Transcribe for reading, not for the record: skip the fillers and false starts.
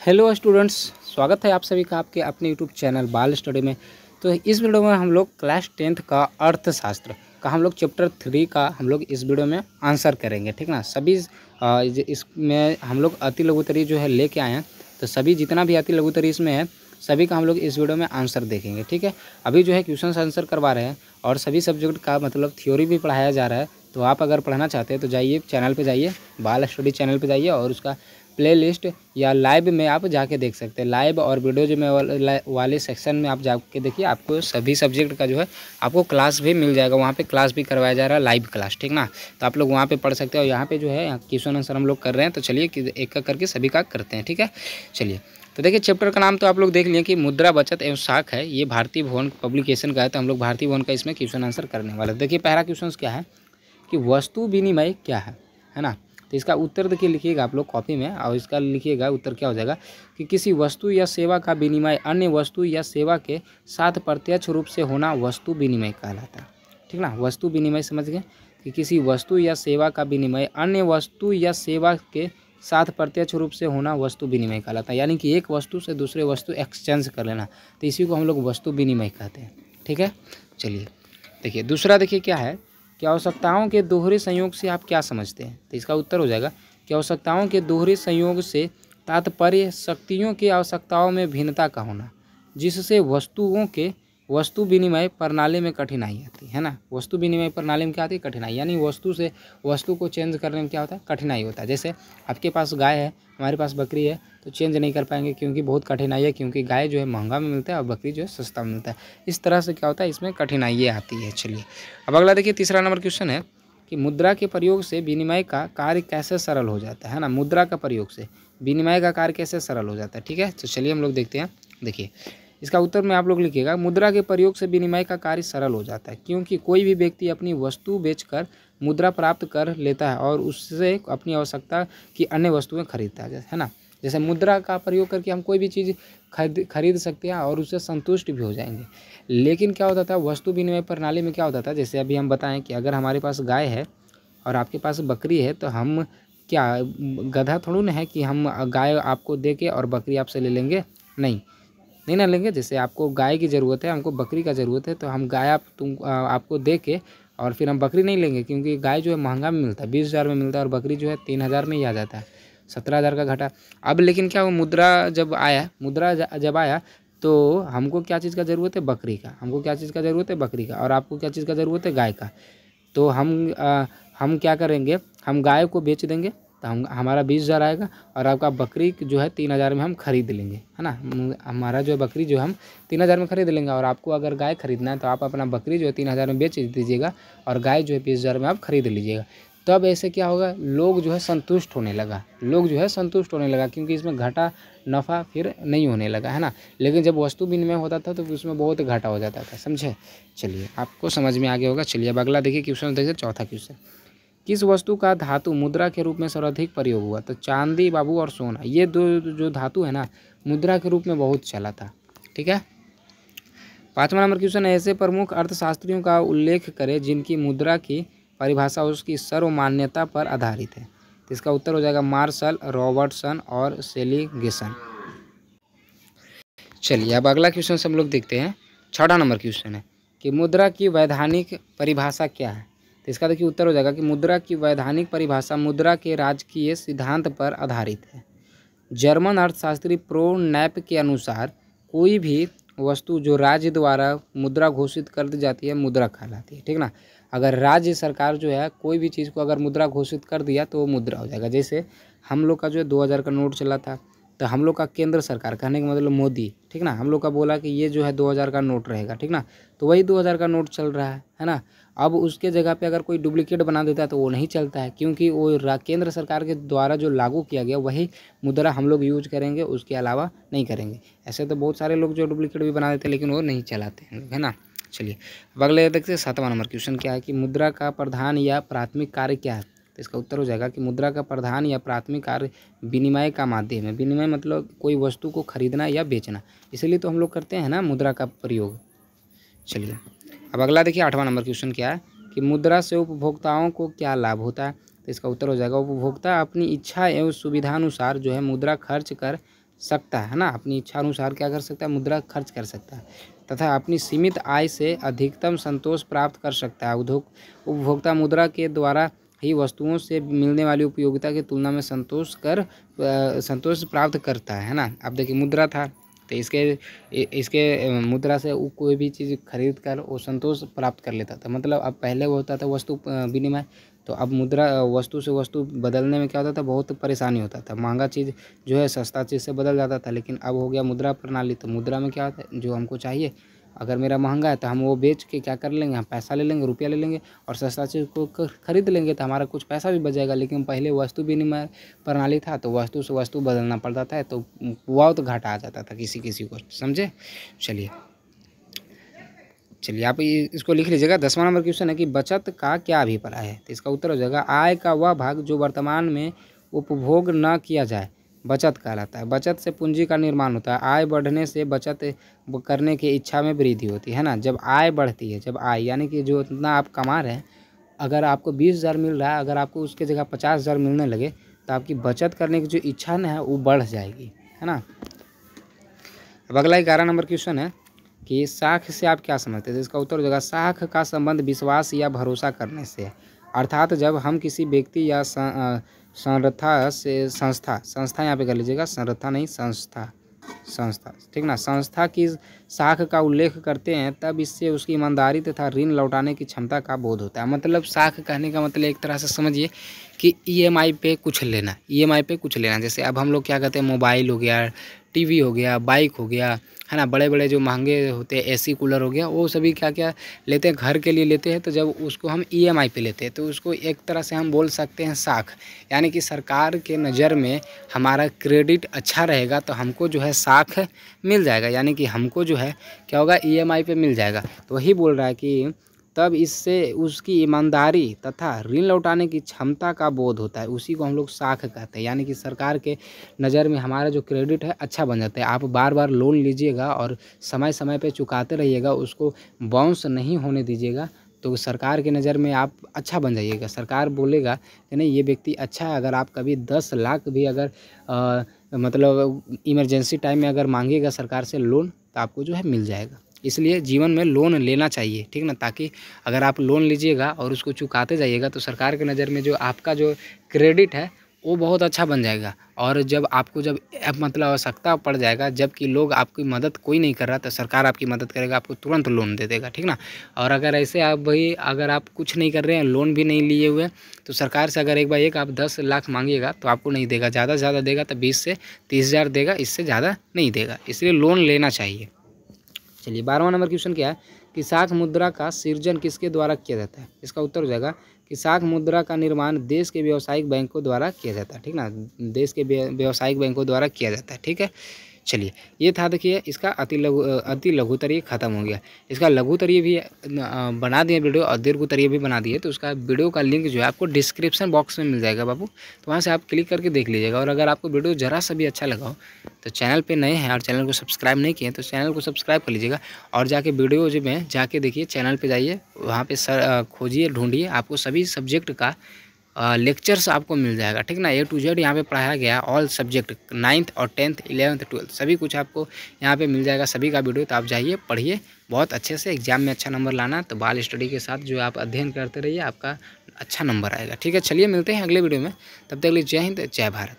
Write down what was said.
Hello students, स्वागत है आप सभी का आपके अपने यूट्यूब चैनल बाल स्टडी में। तो इस वीडियो में हम लोग क्लास 10th का अर्थशास्त्र का हम लोग चैप्टर 3 का हम लोग इस वीडियो में आंसर करेंगे, ठीक ना। सभी इसमें हम लोग अति लघुत्तरी जो है लेके आए हैं, तो सभी जितना भी अति लघुत्तरी इसमें है सभी का हम लोग इस वीडियो में आंसर देखेंगे, ठीक है। अभी जो है क्वेश्चन आंसर करवा रहे हैं और सभी सब्जेक्ट का मतलब थ्योरी भी पढ़ाया जा रहा है। तो आप अगर पढ़ना चाहते हैं तो जाइए चैनल पे, जाइए बाल स्टडी चैनल पे जाइए और उसका प्लेलिस्ट या लाइव में आप जाके देख सकते हैं। लाइव और वीडियो जो में वाले सेक्शन में आप जाके देखिए, आपको सभी सब्जेक्ट का जो है आपको क्लास भी मिल जाएगा। वहाँ पे क्लास भी करवाया जा रहा है, लाइव क्लास, ठीक ना। तो आप लोग वहाँ पे पढ़ सकते हो। यहाँ पे जो है क्वेश्चन आंसर हम लोग कर रहे हैं, तो चलिए एक एक करके सभी का करते हैं, ठीक है। चलिए, तो देखिए चैप्टर का नाम तो आप लोग देख लिए कि मुद्रा बचत एवं साख है। ये भारतीय भवन पब्लिकेशन का है, तो हम लोग भारतीय भवन का इसमें क्वेश्चन आंसर करने वाले। देखिए पहला क्वेश्चन क्या है कि वस्तु विनिमय क्या है ना। तो इसका उत्तर देखिए लिखिएगा आप लोग कॉपी में, और इसका लिखिएगा उत्तर क्या हो जाएगा कि किसी वस्तु या सेवा का विनिमय अन्य वस्तु या सेवा के साथ प्रत्यक्ष रूप से होना वस्तु विनिमय कहलाता है, ठीक ना। वस्तु विनिमय समझ गए कि किसी वस्तु या सेवा का विनिमय अन्य वस्तु या सेवा के साथ प्रत्यक्ष रूप से होना वस्तु विनिमय कहलाता है। यानी कि एक वस्तु से दूसरे वस्तु एक्सचेंज कर लेना, तो इसी को हम लोग वस्तु विनिमय कहते हैं, ठीक है। चलिए देखिए दूसरा, देखिए क्या है कि आवश्यकताओं के दोहरे संयोग से आप क्या समझते हैं। तो इसका उत्तर हो जाएगा कि आवश्यकताओं के दोहरे संयोग से तात्पर्य शक्तियों की आवश्यकताओं में भिन्नता का होना, जिससे वस्तुओं के वस्तु विनिमय प्रणाली में कठिनाई आती है ना। वस्तु विनिमय प्रणाली में क्या आती है? कठिनाई। यानी वस्तु से वस्तु को चेंज करने में क्या होता है? कठिनाई होता है। जैसे आपके पास गाय है, हमारे पास बकरी है, तो चेंज नहीं कर पाएंगे क्योंकि बहुत कठिनाई है, क्योंकि गाय जो है महंगा में मिलता है और बकरी जो है सस्ता में मिलता है। इस तरह से क्या होता है, इसमें कठिनाई आती है। चलिए अब अगला देखिए, तीसरा नंबर क्वेश्चन है कि मुद्रा के प्रयोग से विनिमय का कार्य कैसे सरल हो जाता है ना। मुद्रा का प्रयोग से विनिमय का कार्य कैसे सरल हो जाता है, ठीक है। तो चलिए हम लोग देखते हैं। देखिए इसका उत्तर में आप लोग लिखिएगा, मुद्रा के प्रयोग से विनिमय का कार्य सरल हो जाता है क्योंकि कोई भी व्यक्ति अपनी वस्तु बेचकर मुद्रा प्राप्त कर लेता है और उससे अपनी आवश्यकता की अन्य वस्तुएं खरीदता है ना। जैसे मुद्रा का प्रयोग करके हम कोई भी चीज़ खरीद सकते हैं और उससे संतुष्ट भी हो जाएंगे। लेकिन क्या होता था वस्तु विनिमय प्रणाली में, क्या होता था जैसे अभी हम बताएं कि अगर हमारे पास गाय है और आपके पास बकरी है, तो हम क्या गधा थोड़ी ना है कि हम गाय आपको दे के और बकरी आपसे ले लेंगे, नहीं ना लेंगे। जैसे आपको गाय की ज़रूरत है, हमको बकरी का ज़रूरत है, तो हम गाय आपको दे के और फिर हम बकरी नहीं लेंगे, क्योंकि गाय जो है महंगा में मिलता है, 20,000 में मिलता है, और बकरी जो है 3,000 में ही आ जाता है, 17,000 का घटा। अब लेकिन क्या हुआ, मुद्रा जब आया तो हमको क्या चीज़ का ज़रूरत है? बकरी का। हमको क्या चीज़ का ज़रूरत है? बकरी का। और आपको क्या चीज़ का ज़रूरत है? गाय का। तो हम क्या करेंगे, हम गाय को बेच देंगे, तो हमारा 20,000 आएगा और आपका बकरी जो है 3,000 में हम खरीद लेंगे, है ना। हमारा जो है बकरी जो हम 3,000 में खरीद लेंगे, और आपको अगर गाय खरीदना है तो आप अपना बकरी जो है 3,000 में बेच दीजिएगा और गाय जो है 20,000 में आप खरीद लीजिएगा। तब ऐसे क्या होगा, लोग जो है संतुष्ट होने लगा, क्योंकि इसमें घाटा नफ़ा फिर नहीं होने लगा, है ना। लेकिन जब वस्तु विनिमय होता था तो उसमें बहुत घाटा हो जाता था, समझे। चलिए आपको समझ में आ गया होगा। चलिए अब अगला देखिए क्वेश्चन, देखिए चौथा क्वेश्चन, किस वस्तु का धातु मुद्रा के रूप में सर्वाधिक प्रयोग हुआ? तो चांदी, बाबू और सोना, ये दो जो धातु है ना, मुद्रा के रूप में बहुत चला था, ठीक है। पाँचवा नंबर क्वेश्चन है, ऐसे प्रमुख अर्थशास्त्रियों का उल्लेख करें जिनकी मुद्रा की परिभाषा उसकी सर्वमान्यता पर आधारित है। तो इसका उत्तर हो जाएगा मार्शल, रॉबर्टसन और सेलिगेसन। चलिए अब अगला क्वेश्चन हम लोग देखते हैं। छठा नंबर क्वेश्चन है कि मुद्रा की वैधानिक परिभाषा क्या है। तो इसका देखिए उत्तर हो जाएगा कि मुद्रा की वैधानिक परिभाषा मुद्रा के राजकीय सिद्धांत पर आधारित है। जर्मन अर्थशास्त्री प्रो नैप के अनुसार कोई भी वस्तु जो राज्य द्वारा मुद्रा घोषित कर दी जाती है मुद्रा कहलाती है, ठीक ना। अगर राज्य सरकार जो है कोई भी चीज़ को अगर मुद्रा घोषित कर दिया तो वो मुद्रा हो जाएगा। जैसे हम लोग का जो है 2,000 का नोट चला था, तो हम लोग का केंद्र सरकार, कहने का मतलब मोदी, ठीक ना, हम लोग का बोला कि ये जो है 2,000 का नोट रहेगा, ठीक ना, तो वही 2,000 का नोट चल रहा है ना। अब उसके जगह पे अगर कोई डुप्लीकेट बना देता है तो वो नहीं चलता है, क्योंकि वो केंद्र सरकार के द्वारा जो लागू किया गया वही मुद्रा हम लोग यूज करेंगे, उसके अलावा नहीं करेंगे। ऐसे तो बहुत सारे लोग जो डुप्लीकेट भी बना देते हैं लेकिन वो नहीं चलाते हैं, है ना। चलिए अब अगले देखते हैं, 7वां नंबर क्वेश्चन क्या है कि मुद्रा का प्रधान या प्राथमिक कार्य क्या है। तो इसका उत्तर हो जाएगा कि मुद्रा का प्रधान या प्राथमिक कार्य विनिमय का माध्यम है। विनिमय मतलब कोई वस्तु को खरीदना या बेचना, इसलिए तो हम लोग करते हैं ना मुद्रा का प्रयोग। चलिए अब अगला देखिए, 8वां नंबर क्वेश्चन क्या है कि मुद्रा से उपभोक्ताओं को क्या लाभ होता है। तो इसका उत्तर हो जाएगा उपभोक्ता अपनी इच्छा एवं सुविधानुसार जो है मुद्रा खर्च कर सकता है ना, अपनी इच्छा अनुसार क्या कर सकता है, मुद्रा खर्च कर सकता है तथा अपनी सीमित आय से अधिकतम संतोष प्राप्त कर सकता है। उपभोक्ता मुद्रा के द्वारा ही वस्तुओं से मिलने वाली उपयोगिता की तुलना में संतोष प्राप्त करता है ना। अब देखिए मुद्रा था तो इसके मुद्रा से वो कोई भी चीज़ खरीद कर वो संतोष प्राप्त कर लेता था। मतलब अब पहले वो होता था वस्तु विनिमय, तो अब मुद्रा वस्तु से वस्तु बदलने में क्या होता था, बहुत परेशानी होता था। महंगा चीज़ जो है सस्ता चीज़ से बदल जाता था। लेकिन अब हो गया मुद्रा प्रणाली, तो मुद्रा में क्या होता है, जो हमको चाहिए अगर मेरा महंगा है तो हम वो बेच के क्या कर लेंगे, हम पैसा ले लेंगे, रुपया ले लेंगे और सस्ता चीज़ को खरीद लेंगे तो हमारा कुछ पैसा भी बच जाएगा। लेकिन पहले वस्तु विनिमय प्रणाली था तो वस्तु से वस्तु बदलना पड़ता था, तो बहुत घाटा आ जाता था किसी किसी को, समझे। चलिए आप इसको लिख लीजिएगा। 10वां नंबर क्वेश्चन है कि बचत का क्या अभिप्राय है। तो इसका उत्तर हो जाएगा आय का वह भाग जो वर्तमान में उपभोग न किया जाए बचत कहलाता है। बचत से पूंजी का निर्माण होता है। आय बढ़ने से बचत करने की इच्छा में वृद्धि होती है ना। जब आय बढ़ती है, जब आय यानी कि जो इतना आप कमा रहे हैं, अगर आपको 20,000 मिल रहा है, अगर आपको उसके जगह 50,000 मिलने लगे तो आपकी बचत करने की जो इच्छा है वो बढ़ जाएगी, है ना। अब अगला 11 नंबर क्वेश्चन है कि साख से आप क्या समझते हैं। तो इसका उत्तर हो जाएगा साख का संबंध विश्वास या भरोसा करने से है। अर्थात जब हम किसी व्यक्ति या संस्था यहाँ पे कर लीजिएगा, संस्था नहीं संस्था, ठीक ना, संस्था की साख का उल्लेख करते हैं तब इससे उसकी ईमानदारी तथा ऋण लौटाने की क्षमता का बोध होता है। मतलब साख कहने का मतलब एक तरह से समझिए कि ईएमआई पे कुछ लेना, जैसे अब हम लोग क्या कहते हैं, मोबाइल हो गया, टीवी हो गया, बाइक हो गया, है ना, बड़े बड़े जो महंगे होते हैं एसी कूलर हो गया, वो सभी क्या क्या लेते हैं, घर के लिए लेते हैं। तो जब उसको हम ईएमआई पे लेते हैं तो उसको एक तरह से हम बोल सकते हैं साख, यानी कि सरकार के नज़र में हमारा क्रेडिट अच्छा रहेगा तो हमको जो है साख मिल जाएगा, यानी कि हमको जो है क्या होगा, ईएमआई पे मिल जाएगा। तो वही बोल रहा है कि तब इससे उसकी ईमानदारी तथा ऋण लौटाने की क्षमता का बोध होता है, उसी को हम लोग साख कहते हैं। यानी कि सरकार के नज़र में हमारा जो क्रेडिट है अच्छा बन जाता है। आप बार बार लोन लीजिएगा और समय समय पे चुकाते रहिएगा, उसको बाउंस नहीं होने दीजिएगा, तो सरकार के नज़र में आप अच्छा बन जाइएगा। सरकार बोलेगा कि नहीं ये व्यक्ति अच्छा है। अगर आप कभी 10 लाख भी अगर मतलब इमरजेंसी टाइम में अगर मांगिएगा सरकार से लोन तो आपको जो है मिल जाएगा। इसलिए जीवन में लोन लेना चाहिए, ठीक ना, ताकि अगर आप लोन लीजिएगा और उसको चुकाते जाइएगा तो सरकार के नज़र में जो आपका जो क्रेडिट है वो बहुत अच्छा बन जाएगा। और जब आपको जब मतलब आवश्यकता पड़ जाएगा, जबकि लोग आपकी मदद कोई नहीं कर रहा, तो सरकार आपकी मदद करेगा, आपको तुरंत लोन दे देगा, ठीक ना। और अगर ऐसे अगर आप कुछ नहीं कर रहे हैं, लोन भी नहीं लिए हुए, तो सरकार से अगर एक बार आप 10 लाख मांगिएगा तो आपको नहीं देगा, ज़्यादा से ज़्यादा देगा तो 20 से 30,000 देगा, इससे ज़्यादा नहीं देगा। इसलिए लोन लेना चाहिए। चलिए 12वां नंबर क्वेश्चन क्या है कि साख मुद्रा का सृजन किसके द्वारा किया जाता है। इसका उत्तर हो जाएगा कि साख मुद्रा का निर्माण देश के व्यावसायिक बैंकों द्वारा किया जाता है, ठीक ना, देश के व्यावसायिक बैंकों द्वारा किया जाता है, ठीक है। चलिए ये था, देखिए इसका अति लघुतरीय खत्म हो गया। इसका लघुतरीय भी बना दिए वीडियो और दीर्घोत्तरीय भी बना दिए, तो उसका वीडियो का लिंक जो है आपको डिस्क्रिप्शन बॉक्स में मिल जाएगा बाबू, तो वहाँ से आप क्लिक करके देख लीजिएगा। और अगर आपको वीडियो ज़रा सा भी अच्छा लगा हो तो चैनल पे नए हैं और चैनल को सब्सक्राइब नहीं किए तो चैनल को सब्सक्राइब कर लीजिएगा और जाके वीडियो जो में जाके देखिए, चैनल पे जाइए, वहाँ पे खोजिए, ढूंढिए, आपको सभी सब्जेक्ट का लेक्चर्स आपको मिल जाएगा, ठीक ना। A to Z यहाँ पे पढ़ाया गया, ऑल सब्जेक्ट 9th और 10th 11th 12th सभी कुछ आपको यहाँ पे मिल जाएगा, सभी का वीडियो। तो आप जाइए, पढ़िए बहुत अच्छे से, एग्जाम में अच्छा नंबर लाना। तो बाल स्टडी के साथ जो आप अध्ययन करते रहिए, आपका अच्छा नंबर आएगा, ठीक है। चलिए मिलते हैं अगले वीडियो में, तब तक के लिए जय हिंद, जय भारत।